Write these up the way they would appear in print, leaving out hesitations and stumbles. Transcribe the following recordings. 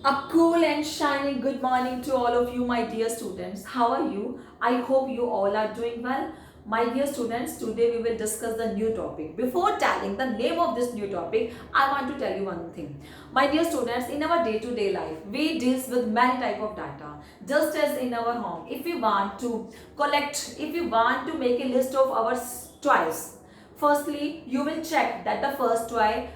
A cool and shining good morning to all of you, my dear students. How are you? I hope you all are doing well. My dear students, today we will discuss the new topic. Before telling the name of this new topic, I want to tell you one thing. My dear students, in our day-to-day life, we deals with many type of data. Just as in our home, if we want to collect, if we want to make a list of our toys, firstly you will check that the first toy,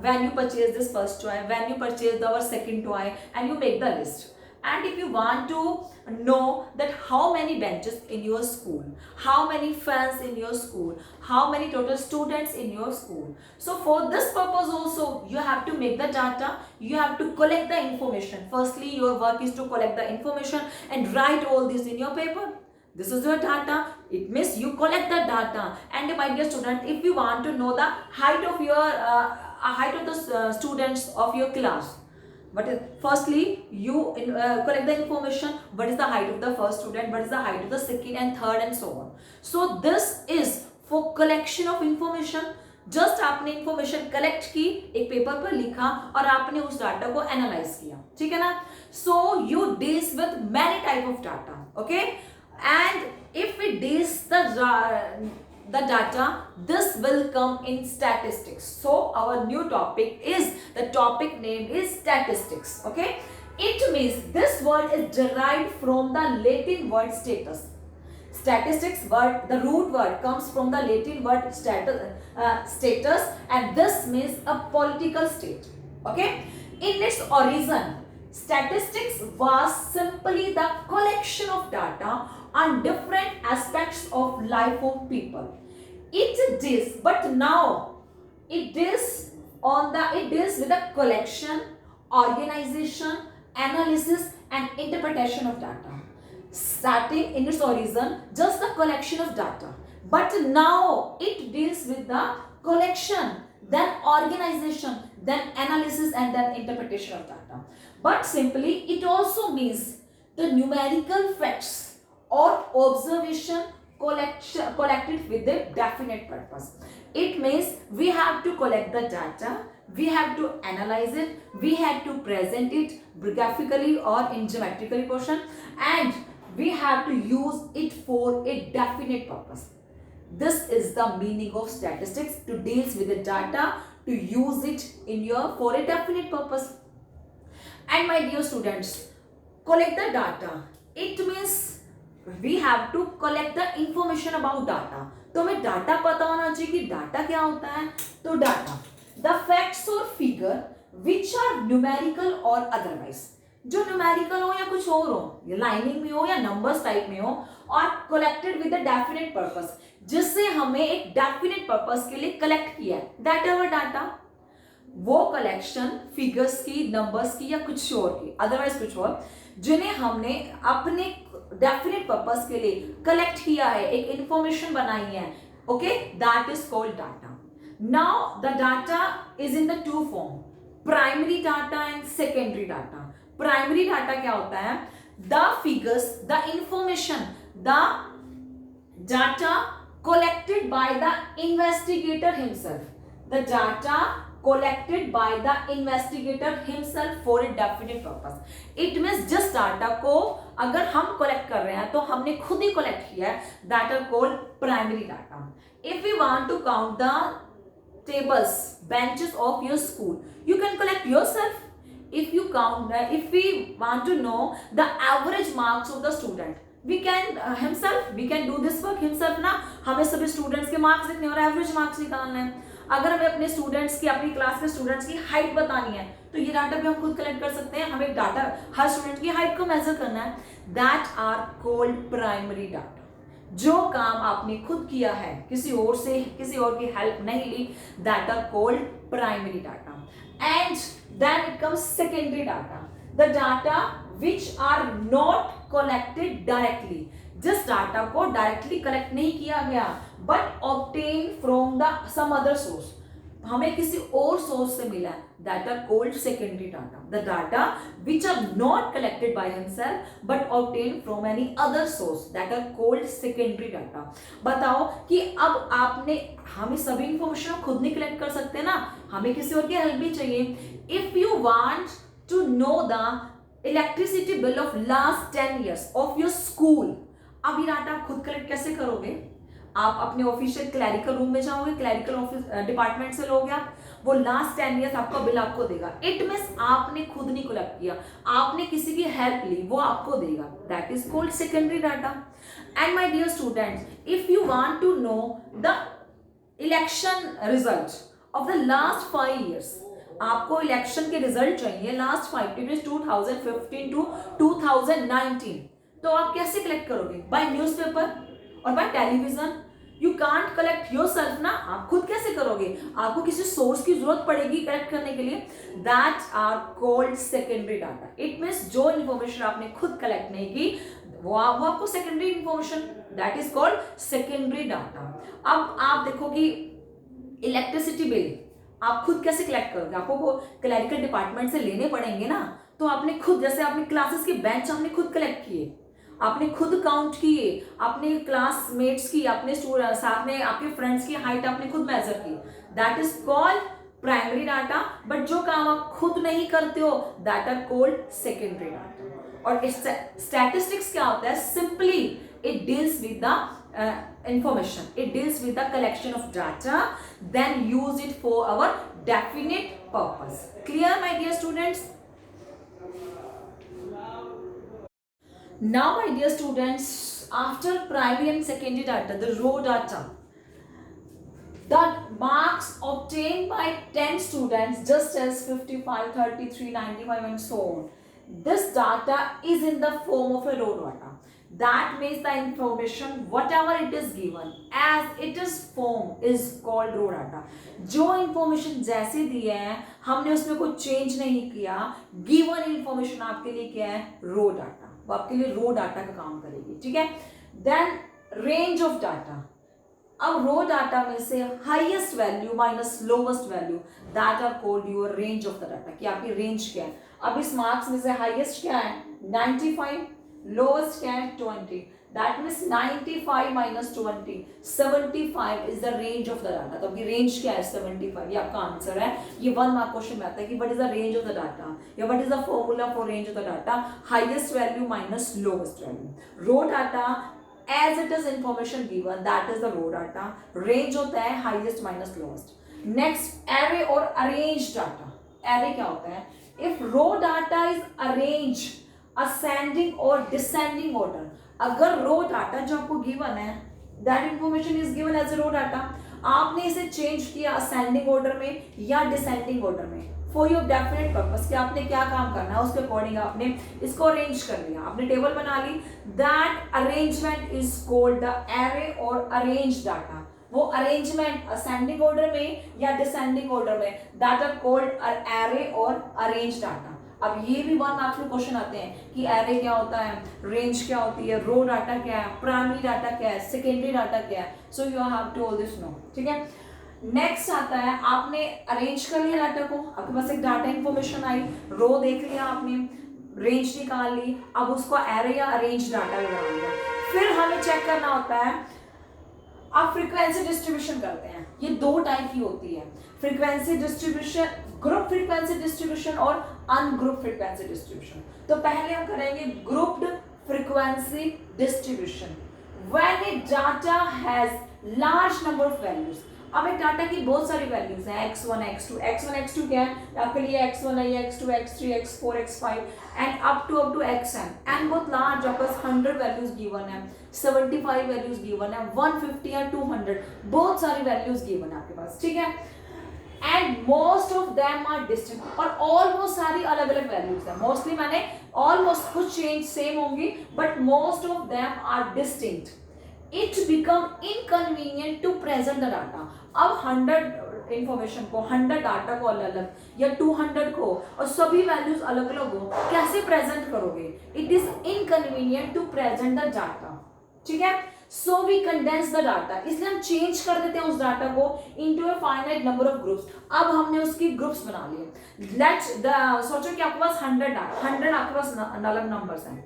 when you purchase this first toy, when you purchase our second toy, and you make the list. And if you want to know that how many benches in your school, how many fans in your school, how many total students in your school, so for this purpose also you have to make the data, you have to collect the information. Firstly your work is to collect the information and write all this in your paper. This is your data. It means you collect the data. And my dear student, if you want to know the height of your height of the students of your class, but firstly you collect the information. What is the height of the first student? What is the height of the second and third and so on. So this is for collection of information. Just आपने information collect की, एक paper पर लिखा और आपने उस data को analyse किया, ठीक है ना. So you deals with many type of data, okay. And if we deals the data, this will come in statistics. So our new topic is, the topic name is statistics, okay. It means this word is derived from the Latin word status. Statistics word, the root word comes from the Latin word status, and this means a political state, okay. In its origin, statistics was simply the collection of data on different aspects of life of people. It is, but now it deals with the collection, organization, analysis and interpretation of data. Starting in its origin, just the collection of data, but now it deals with the collection, then organization, then analysis and then interpretation of data. But simply it also means the numerical facts or observation collected with a definite purpose. It means we have to collect the data, we have to analyze it, we have to present it graphically or in geometrical portion, and we have to use it for a definite purpose. This is the meaning of statistics, to deal with the data, to use it in your for a definite purpose. And my dear students, collect the data. It means we have to collect the information about data. तो हमें data पता होना चाहिए कि data क्या होता है. तो data, the facts or figure which are numerical or otherwise, जो न्यूमेरिकल हो या कुछ और हो, या लाइनिंग में हो या नंबर्स टाइप में हो, और collected with a definite purpose, जिससे हमें एक डेफिनेट पर्पस के लिए कलेक्ट किया है, दैट आवर डाटा. वो कलेक्शन फिगर्स की, नंबर्स की या कुछ और की, अदरवाइज कुछ और, जिन्हें हमने अपने डेफिनेट पर्पस के लिए कलेक्ट किया है, एक इंफॉर्मेशन बनाई है, okay, that is called data. Now the data is in the two form, primary data and secondary data. Primary data क्या होता है? The figures, the information, the data collected by the investigator himself, the data collected by the investigator himself for a definite purpose. It means जिस data को अगर हम collect कर रहे हैं तो हमने खुद ही कलेक्ट किया है, that are called primary data. If we want to count the tables, benches of your school, you can collect yourself. If you count, if we want to know the average marks of the student, we can himself, we can do this work himself ना. हमें सभी students के marks लिखने और average marks निकालने हैं. अगर हमें अपने स्टूडेंट्स की, अपनी क्लास के स्टूडेंट्स की हाइट बतानी है, तो ये डाटा भी हम खुद कलेक्ट कर सकते हैं. हमें डाटा, हर स्टूडेंट की हाइट को मेजर करना है. That are called primary data. जो काम आपने खुद किया है, किसी और से, किसी और की हेल्प नहीं ली, that are called primary data. And then it comes secondary data, the data which are not collected directly. जिस डाटा को डायरेक्टली कलेक्ट नहीं किया गया, but obtained from the some other source, हमें किसी और सोर्स से मिला, that are called secondary data. The data which are not collected by himself but obtained from any other source, that are called secondary data. बताओ कि अब आपने, हमें सभी इंफॉर्मेशन खुद नहीं कलेक्ट कर सकते ना, हमें किसी और की हेल्प भी चाहिए. If you want to know the electricity bill of last 10 years of your school. अब ये डाटा आप खुद कलेक्ट कैसे करोगे? आप अपने ऑफिशियल क्लैरिकल रूम में जाओगे, क्लैरिकल ऑफिस डिपार्टमेंट से लोगे आप, वो लास्ट 10 ईयर्स आपका बिल आपको देगा. इट मीन्स आपने खुद नहीं कलेक्ट किया, आपने किसी की हेल्प ली, वो आपको देगा. That is called secondary data. And my dear students, if you want to know the election result of the last 5 years, आपको इलेक्शन के रिजल्ट चाहिए लास्ट 5 ईयर्स 2015 टू 2019, तो आप कैसे कलेक्ट करोगे? बाय न्यूज़पेपर और by television. You can't collect yourself ना, आप खुद कैसे करोगे? आपको किसी सोर्स की जरूरत पड़ेगी कलेक्ट करने के लिए. That are called secondary data. It means जो इन्फॉर्मेशन आपने खुद कलेक्ट नहीं की, वो आपको secondary information, that is called secondary data. अब आप देखो कि इलेक्ट्रिसिटी बिल आप खुद कैसे कलेक्ट करोगे? आपको वो क्लैरिकल डिपार्टमेंट से लेने पड़ेंगे ना. तो आपने खुद, जैसे आपने क्लासेस के बेंच आपने खुद कलेक्ट किए, आपने खुद काउंट किए, अपने क्लासमेट्स की, अपने स्टूडेंट साथ में आपके फ्रेंड्स की हाइट आपने खुद मेजर की. That is called primary data. But जो काम आप खुद नहीं करते हो, that are called secondary data. और स्टैटिस्टिक्स क्या होता है? Simply it deals with the information, it deals with the collection of data, then use it for our definite purpose. Clear, my dear students? Now, my dear students, after primary and secondary data, the raw data, the marks obtained by 10 students, just as 55, 33, 95 and so on, this data is in the form of a raw data. That means the information whatever it is given as it is form is called raw data. जो information जैसे दिए हैं, हमने उसमें कोई change नहीं किया, given information आपके लिए क्या है? raw data. वो आपके लिए raw data का काम करेगी. ठीक है? Then range of data. अब raw data में से highest value minus lowest value, that are called your range of the data. कि आपकी range क्या है? अब इस marks में से highest क्या है? 95. Lowest क्या है? 20. That means 95 minus 20, 75 is the range of the data. तो अभी range क्या है? 75. ये आपका आंसर है. ये 1 मार्क क्वेश्चन में आता है कि what is the range of the data या what is the formula for range of the data? Highest value minus lowest value. Raw data as it is information given, that is the raw data. Range होता है highest minus lowest. Next, array or arranged data. Array क्या होता है? If raw data is arranged ascending or descending order, अगर रो data जो आपको given है, that information is given as raw data, आपने इसे चेंज किया असेंडिंग ऑर्डर में या डिसेंडिंग ऑर्डर में फॉर योर डेफिनेट पर्पस कि आपने क्या काम करना है, उसके अकॉर्डिंग आपने इसको अरेंज कर लिया, आपने टेबल बना ली. That arrangement is called the array और अरेंज डाटा. वो अरेंजमेंट असेंडिंग ऑर्डर में या डिसेंडिंग ऑर्डर में, दैट आर कॉल्ड एरे और अरेंज डाटा. अब ये भी 1 मार्क्स में क्वेश्चन आते हैं कि एरे क्या होता है, रेंज क्या होती है, रो डाटा क्या है, प्राइमरी डाटा क्या है, सेकेंडरी डाटा क्या है. So you have to all this know. ठीक है? नेक्स्ट आता है, आपने अरेंज कर लिया डाटा को, आपके पास एक डाटा इंफॉर्मेशन आई, रो देख लिया आपने, रेंज निकाल ली, अब उसको एरे या अरेंज डाटा में बना लिया. फिर हमें चेक करना होता है, आप फ्रीक्वेंसी डिस्ट्रीब्यूशन करते हैं. ये 2 टाइप की होती है, frequency distribution, group frequency distribution और अनग्रुप फ्रीक्वेंसी डिस्ट्रीब्यूशन. तो पहले हम करेंगे grouped frequency distribution. When A data has large number of values. अब एक डाटा की बहुत सारी वैल्यूज हैं, x1 x2. x1 x2 क्या है? आपके लिए x1 है, x2 x3 x4 x5 and up to xn. And बहुत लार्ज, आपके पास 100 वैल्यूज गिवन है, 75 वैल्यूज गिवन है, 150 या 200, बहुत सारी वैल्यूज गिवन है आपके पास. ठीक है? And most of them are distinct, और ऑलमोस्ट सारी अलग अलग वैल्यूज है. मोस्टली मैंने ऑलमोस्ट कुछ चेंज सेम होंगी, but most of them are distinct. It become inconvenient to present the data. अब 100 इंफॉर्मेशन को, 100 डाटा को अलग अलग या 200 को, और सभी वैल्यूज अलग अलग हो, कैसे प्रेजेंट करोगे? It is inconvenient to present the data. ठीक है? So we condense the data, इसलिए हम चेंज कर देते हैं उस डाटा को into a finite number of groups. अब हमने उसकी ग्रुप्स बना लिए. लेट्स सोचो कि आपके पास 100 आपके पास अलग नंबर्स हैं.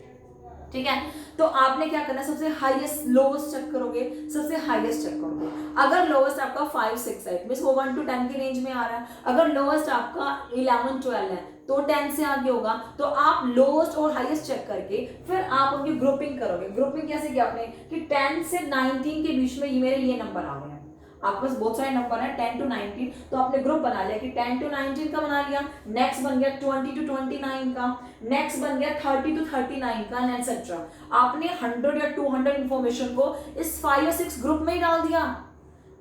ठीक है? तो आपने क्या करना है, सबसे हाईएस्ट लोवेस्ट चेक करोगे, सबसे हाईएस्ट चेक करोगे. अगर लोवेस्ट आपका 5 6 है, मींस वो 1 to 10 की रेंज में आ रहा है. अगर लोवेस्ट आपका 11 12 है, तो 10 से आगे होगा। तो आप लोएस्ट और हाईएस्ट चेक करके फिर आप उनकी ग्रुपिंग करोगे। ग्रुपिंग कैसे किया आपने कि 10 से 19 के बीच में ये मेरे ये नंबर आ गए हैं, आपके पास बहुत सारे नंबर हैं 10 to 19, तो आपने ग्रुप बना लिया कि 10 to 19 का बना लिया, नेक्स्ट बन गया 20 to 29 का, नेक्स्ट बन गया 30 to 39 का, एटसेट्रा। आपने 100 या 200 इंफॉर्मेशन को इस 5 या 6 ग्रुप में ही डाल दिया।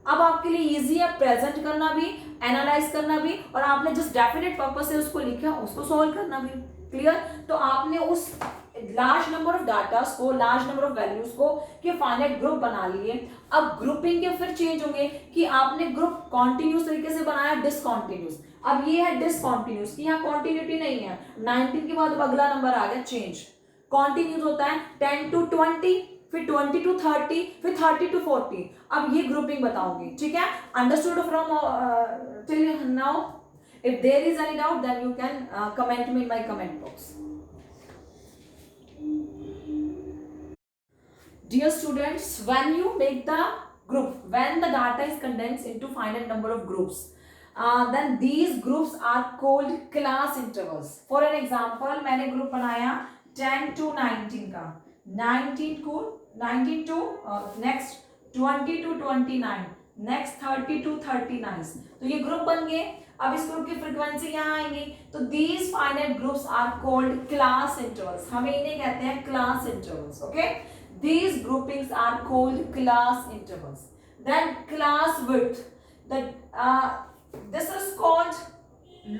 अब आपके लिए इजी है प्रेजेंट करना भी, एनालाइज करना भी, और आपने जिस डेफिनेट पर्पस से उसको लिखा उसको सॉल्व करना भी। क्लियर? तो आपने उस लार्ज नंबर ऑफ डाटास को, लार्ज नंबर ऑफ वैल्यूज को के फाइनाइट ग्रुप बना लिए। अब ग्रुपिंग के फिर चेंज होंगे कि आपने ग्रुप कॉन्टिन्यूस तरीके से बनाया, डिसकॉन्टिन्यूस। अब ये है डिसकॉन्टिन्यूस कि यहाँ कॉन्टिन्यूटी नहीं है। 19 के बाद अब अगला नंबर आ गया चेंज। कॉन्टिन्यूस होता है 10 to 20, फिर 20 to 30, फिर 30 to 40। अब ये ग्रुपिंग बताऊंगी, ठीक है? Understood from till now? If there is any doubt then you can comment me in my comment box. Dear students, when you make the group, when the data is condensed into finite number of groups, then these groups are called class intervals. For an example, मैंने group बनाया 10 to 19 का, 19 to next 20 to 29, next 30 to 39, तो ये group बन गए। अब इस group की फ्रीक्वेंसी यहाँ आएंगी, तो these finite groups are called class intervals। हमें इन्हें कहते हैं class intervals, okay? These groupings are called class intervals. Then class width, this is called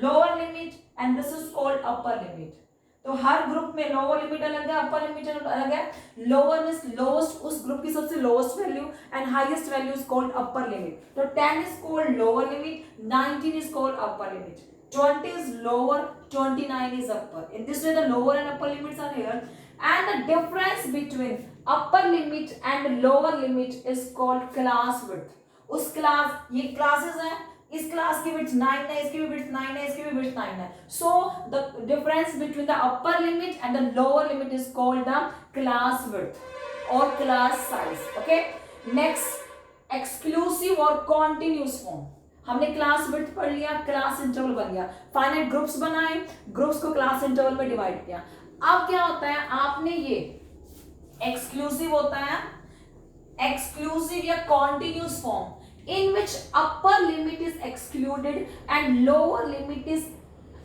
lower limit and this is called upper limit. तो हर group में lower limit अलग है, upper limit अलग है। लोअर मींस लोएस्ट, उस group की सबसे lowest value, and highest value is called upper limit. तो 10 is called lower limit, 19 is called upper limit, 20 is lower, 29 is upper. In this way the lower and upper limits are here, and the difference between upper limit and lower limit is called class width. उस class, ये classes हैं, इस class की width 9 है, इसकी भी width 9 है, इसकी भी विड्थ 9 है। So the difference between the upper limit and the lower limit is called the class width और class size. Okay, next exclusive और कॉन्टिन्यूस फॉर्म। हमने क्लास विड्थ पढ़ लिया, क्लास इंटरवल बन गया, फाइनाइट ग्रुप्स बनाए, ग्रुप्स को क्लास इंटरवल में डिवाइड किया। अब क्या होता है, आपने ये एक्सक्लूसिव होता है, एक्सक्लूसिव या continuous form in which upper limit is excluded and lower limit is,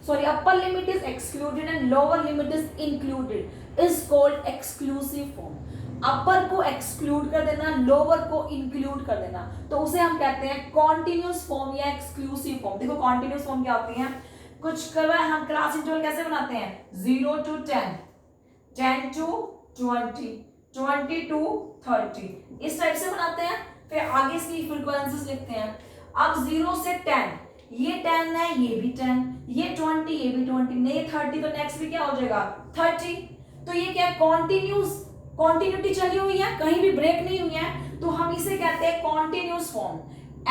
sorry, upper limit is excluded and lower limit is included is called exclusive form. अपर को एक्सक्लूड कर देना, लोअर को इंक्लूड कर देना, तो उसे हम कहते हैं कॉन्टिन्यूस फॉर्म या एक्सक्लूसिव फॉर्म। देखो कॉन्टिन्यूस फॉर्म क्या होती है, कुछ करवा हम क्लास इंटरवल कैसे बनाते हैं, 0 to 10, 10 to 20, 20 to 30, इस टाइप से बनाते हैं। फिर आगे इसकी फ्रीक्वेंसीज लिखते हैं। अब 0 से 10, ये 10 है, ये भी 10, ये 20, ये भी 20, नहीं 30, तो नेक्स्ट भी क्या हो जाएगा 30। तो ये क्या कॉन्टिन्यूस, कॉन्टिन्यूटी चली हुई है, कहीं भी ब्रेक नहीं हुई है, तो हम इसे कहते हैं कॉन्टिन्यूस फॉर्म।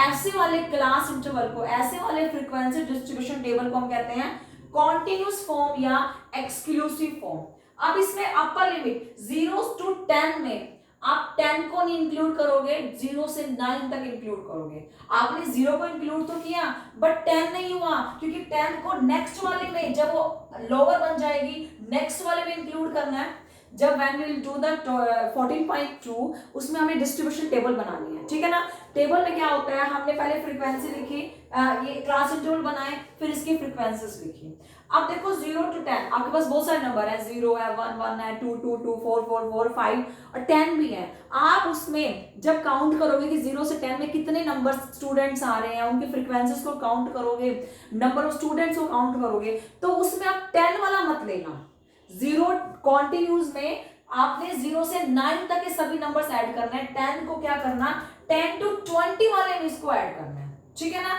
ऐसे वाले क्लास इंटरवल को, ऐसे वाले फ्रीक्वेंसी डिस्ट्रीब्यूशन टेबल को हम कहते हैं कॉन्टिन्यूस फॉर्म या एक्सक्लूसिव फॉर्म। अब इसमें अपर लिमिट 0 to 10 में आप 10 को नहीं इंक्लूड करोगे, 0 से 9 तक इंक्लूड करोगे। आपने 0 को इंक्लूड तो किया बट 10 नहीं हुआ, क्योंकि 10 को नेक्स्ट वाले में, जब वो लोअर बन जाएगी, नेक्स्ट वाले में इंक्लूड करना है। जब when we will do the 14.2 उसमें हमें डिस्ट्रीब्यूशन टेबल बनानी है, ठीक है ना। टेबल में क्या होता है, हमने पहले फ्रीक्वेंसी लिखी, ये क्लास इंटरवल बनाए, फिर इसकी फ्रीक्वेंसीज लिखी। अब देखो 0 to 10, आपके पास बहुत सारे नंबर है, 0 है, 1 1 है, 2 2 2 4 4 4 5 और 10 भी है। आप उसमें जब काउंट करोगे कि 0 से 10 में कितने नंबर स्टूडेंट्स आ रहे हैं, उनकी फ्रीक्वेंसीज को काउंट करोगे, नंबर ऑफ स्टूडेंट्स को काउंट करोगे, तो उसमें आप 10 वाला मत लेना। 0 कॉन्टिन्यूज में आपने 0 से 9 तक के सभी नंबर्स ऐड करना है। 10 को क्या करना, 10 to 20 वाले में इसको ऐड करना है, ठीक है ना।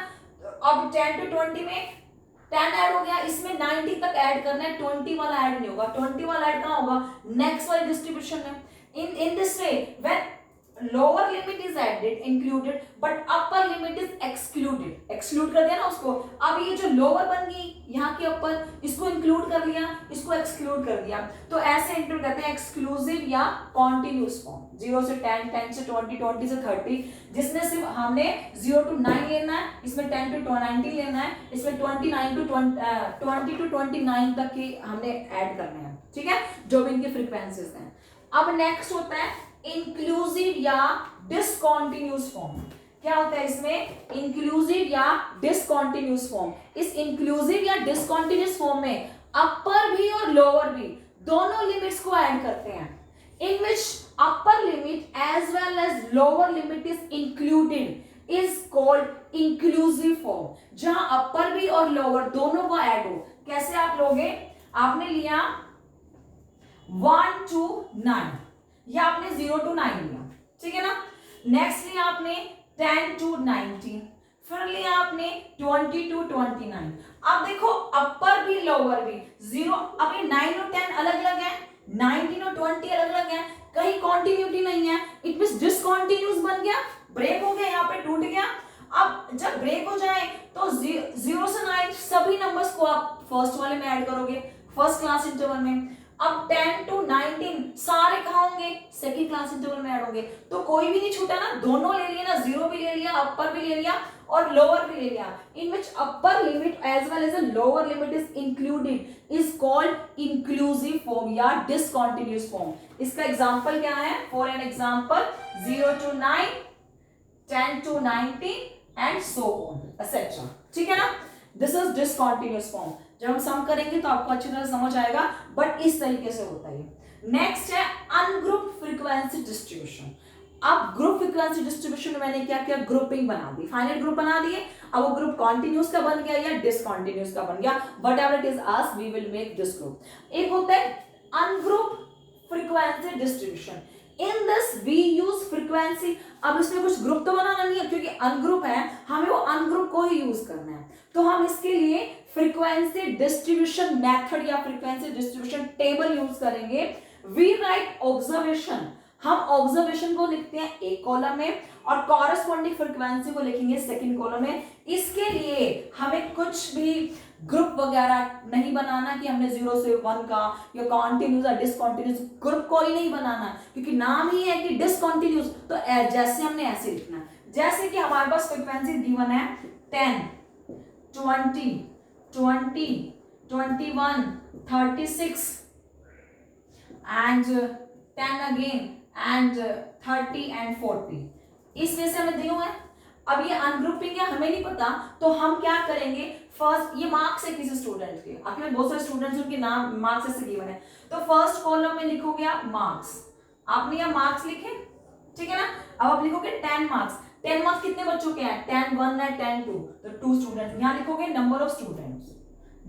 अब 10 to 20 में 10 ऐड हो गया, इसमें 90 तक ऐड करना है, 20 वाला ऐड नहीं होगा। 20 वाला ऐड कहाँ होगा, नेक्स्ट वाले डिस्ट्रीब्यूशन में। In this way when lower limit is added included but upper limit is excluded, exclude कर दिया ना उसको। अब ये जो लोअर बन गई यहाँ के ऊपर, इसको इंक्लूड कर लिया, इसको एक्सक्लूड कर दिया, तो ऐसे इंक्लूड करते हैं एक्सक्लूसिव या कॉन्टिन्यूस फॉर्म। 0 से 10, 10 से 20, 20 से 30, जिसमें सिर्फ हमने 0 to 9 लेना है, इसमें 10 to 19 लेना है, इसमें 29 to 20 to 29 तक की हमने ऐड करने हैं, ठीक है, जो भी इनके फ्रीक्वेंसीज हैं। अब नेक्स्ट होता है इंक्लूसिव या डिसकंटिन्यूअस फॉर्म। क्या होता है इसमें? इंक्लूसिव या डिसकंटिन्यूअस फॉर्म। इस इंक्लूसिव या डिसकंटिन्यूअस फॉर्म में अपर भी और लोअर भी दोनों लिमिट्स को ऐड करते हैं, in which upper limit as well as lower limit is included is called inclusive form. जहां अपर भी और लोअर दोनों को ऐड हो। कैसे आप लोगे? आपने लिया 1 to 9 या आपने 0 to 9 लिया, ठीक है ना। नेक्स्ट लिया आपने 10 to 19, फिर लिया आपने 20 to 29। अब देखो अपर भी लोअर भी 0, अब ये 9 और 10 अलग अलग है, 19 और 20 अलग अलग है, कहीं कॉन्टिन्यूटी नहीं है, इट मींस डिसकंटिन्यूअस बन गया, ब्रेक हो गया, यहाँ पे टूट गया। अब जब ब्रेक हो जाए तो 0 से 9 सभी नंबर्स को आप फर्स्ट वाले में ऐड करोगे, फर्स्ट क्लास इंटरवल में। अब 10 to 19 सारे कहाँ होंगे? सेकंड क्लास इंटरवल में ऐड होंगे। तो कोई भी नहीं छूटा ना, दोनों ले लिया ना, 0 भी ले लिया, अपर भी ले लिया और लोअर भी ले लिया। In which upper limit as well as a lower limit is included is called inclusive form या डिसकंटिन्यूअस फॉर्म। इसका एग्जांपल क्या है? For an example 0 to 9, 10 to 19 and so on etcetera, ठीक है ना। This is discontinuous form. जब हम सम करेंगे तो आपको अच्छी तरह समझ आएगा, बट इस तरीके से होता है। नेक्स्ट है अनग्रुप फ्रीक्वेंसी डिस्ट्रीब्यूशन। अब ग्रुप फ्रीक्वेंसी डिस्ट्रीब्यूशन में मैंने क्या किया? ग्रुपिंग बना दी, फाइनाइट ग्रुप बना दिए। अब वो ग्रुप कॉन्टिन्यूस का बन गया या डिसकंटिन्यूस का बन गया, whatever it is as we will make this group. एक होता है ungroup frequency distribution. In this we use frequency. अब इसमें कुछ ग्रुप तो बनाना नहीं है, क्योंकि अनग्रुप है, हमें वो अनग्रुप को ही यूज करना है। तो हम इसके लिए फ्रीक्वेंसी डिस्ट्रीब्यूशन मेथड या फ्रीक्वेंसी डिस्ट्रीब्यूशन टेबल यूज करेंगे। वी राइट ऑब्जर्वेशन, हम ऑब्जर्वेशन को लिखते हैं एक कॉलम में और कॉरेस्पॉन्डिंग फ्रीक्वेंसी को लिखेंगे सेकंड कॉलम में। इसके लिए हमें कुछ भी ग्रुप वगैरह नहीं बनाना कि हमने 0 से 1 का या कॉन्टिन्यूस या डिसकॉन्टिन्यूस ग्रुप को ही नहीं बनाना, क्योंकि नाम ही है कि डिसकॉन्टिन्यूस, तो जैसे हमने ऐसे लिखना है। जैसे कि हमारे पास फ्रीक्वेंसी गिवन है 10, 20, 20, 21, 36 and 10 again and 30 and 40। इस वजह से हमें दिया हुआ है। अब ये अनग्रुपिंग है, हमें नहीं पता, तो हम क्या करेंगे? फर्स्ट ये मार्क्स है किसी स्टूडेंट के, आपके पास बहुत सारे स्टूडेंट्स उनके नाम मार्क्स ऐसे गिवन है, तो फर्स्ट कॉलम में लिखोगे आप मार्क्स। आपने यहाँ मार्क्स लिखे, ठीक है ना। अब आप लिखोगे 10 मार्क्स। 10 मार्क्स कितने बच्चों के हैं? 10 1 है, 10 2, तो 2 स्टूडेंट्स। यहाँ लिखोगे number of students,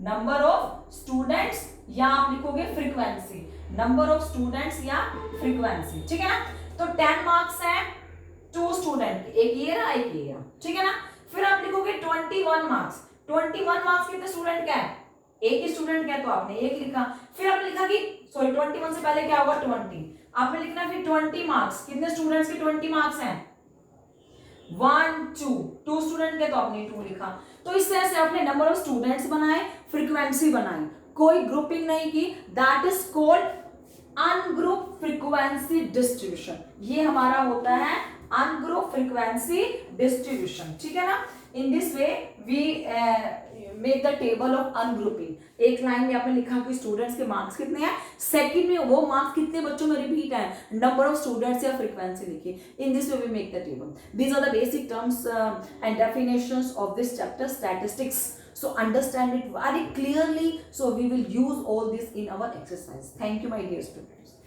number of students, या आप लिखोगे फ्रीक्वेंसी, नंबर ऑफ स्टूडेंट्स या फ्रीक्वेंसी, ठीक है ना। तो 10 मार्क्स है 2 स्टूडेंट, एक ये रहा एक ये रहा, ठीक है ना। फिर आप लिखोगे 21 मार्क्स। 21 मार्क्स कितने स्टूडेंट का है? एक ही स्टूडेंट का है, तो आपने एक लिखा। फिर आपने लिखा कि सॉरी 21 से पहले क्या होगा? 20, आपने लिखना फिर 20 मार्क्स। कितने स्टूडेंट्स के 20 मार्क्स हैं? 1 2 स्टूडेंट के, तो आपने 2 लिखा। तो इस तरह से आपने नंबर ऑफ स्टूडेंट्स बनाए, फ्रीक्वेंसी बनाई, कोई ग्रुपिंग नहीं की। That is called ungroup frequency distribution. ये हमारा होता है अनग्रुप फ्रीक्वेंसी डिस्ट्रीब्यूशन, ठीक है ना। In this way we make the table of ungrouping. एक लाइन में आपने लिखा कि स्टूडेंट्स के मार्क्स कितने हैं, सेकंड में वो मार्क्स कितने बच्चों में रिपीट है, नंबर ऑफ स्टूडेंट्स या फ्रीक्वेंसी लिखी। In this way we make the table. These are the basic terms and definitions of this chapter statistics. So understand it very clearly, so we will use all this in our exercise. Thank you my dear students.